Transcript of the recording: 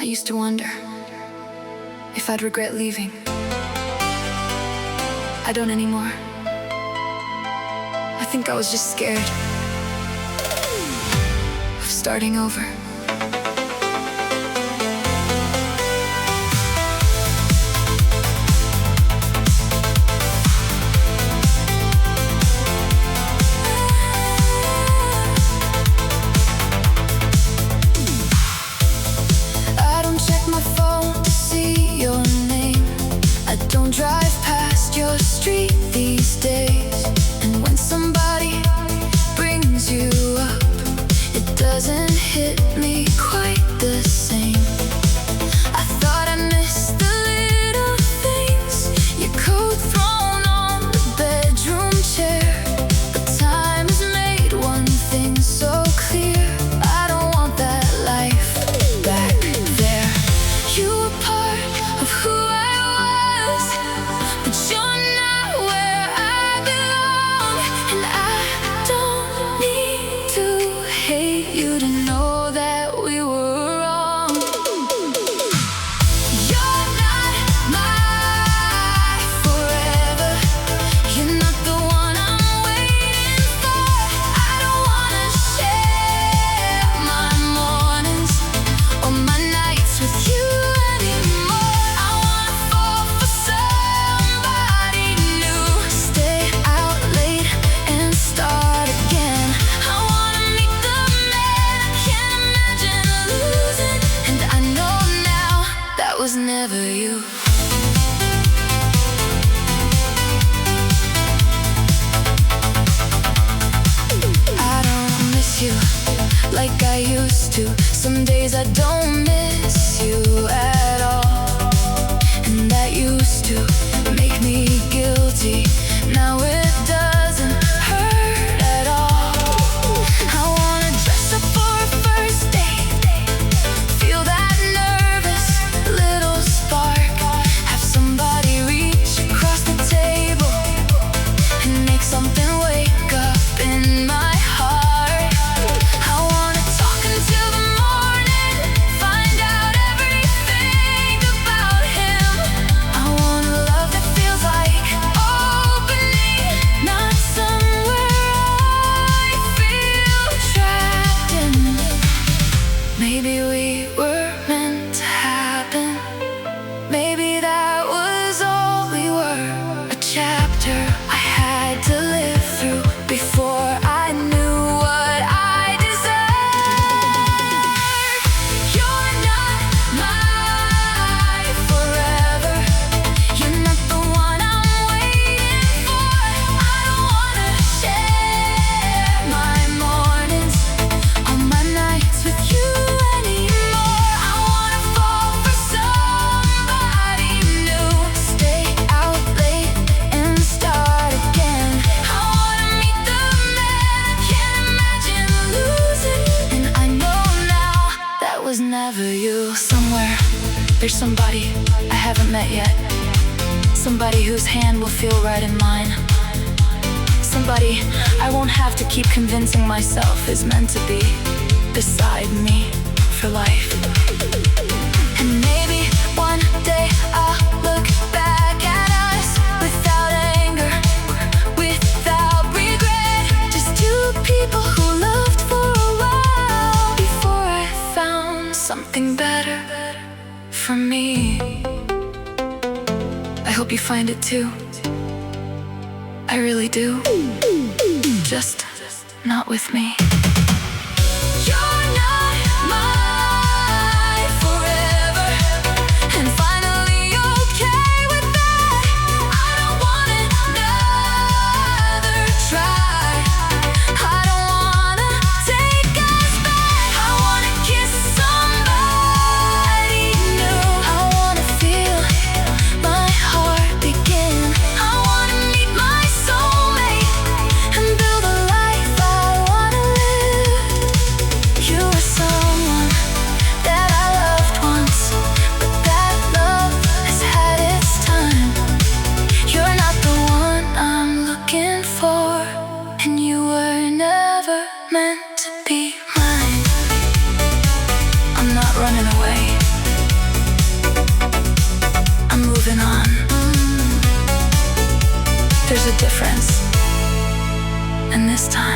used to wonder if I'd regret leaving. I don't anymore. I think I was just scared of starting over. I don't check my phone to see your name. I don't drive past your street these days. And when somebody brings you up, it doesn't hit me quite the same. I thought I missed the little things, your coat thrown on the bedroom chair. But time has made one thing so clear: I don't want that life back there. You were part of who I was, but you're not where I belong. And I don't need to hate you to know that we were wrong. You're not my forever. You're not the one I'm waiting for. I don't wanna share my mornings or my nights with you anymore. I wanna fall for somebody new, stay out late and start again. I wanna meet the man I can't imagine losing, and I know now that was never you. I don't miss you like I used to. Some days I don't miss you at all, and that used to make me guilty. Now it doesn't hurt at all. I wanna dress up for a first date, feel that nervous little spark, have somebody reach across the table and make something wake up in my heart. I wanna talk until the morning, find out everything about him. I want a love that feels like opening, not somewhere I feel trapped in. Maybe we were meant to happen. Maybe that was all we were, a chapter I had to live through before I knew what I deserved. You're not my forever. You're not the one I'm waiting for. I don't wanna share my mornings or my nights with you anymore. I wanna fall for somebody new, stay out late and start again. I wanna meet the man I can't imagine losing, and I know now that was never you. Somewhere there's somebody I haven't met yet, somebody whose hand will feel right in mine, somebody I won't have to keep convincing myself is meant to be beside me for life. And maybe one day I'll look back at us without anger, without regret, just two people who loved for a while before I found something better for me. I hope you find it too. I really do. Just not with me. You're not my forever, and finally okay with that. I don't want another try. I don't wanna take us back. I wanna kiss somebody new. I wanna feel my heart begin. I wanna meet my soulmate and build a life I wanna live. You were someone that I loved once, but that love has had its time. You're not the one I'm looking for, and you were never meant to be mine. I'm not running away. moving on. There's a difference. And this time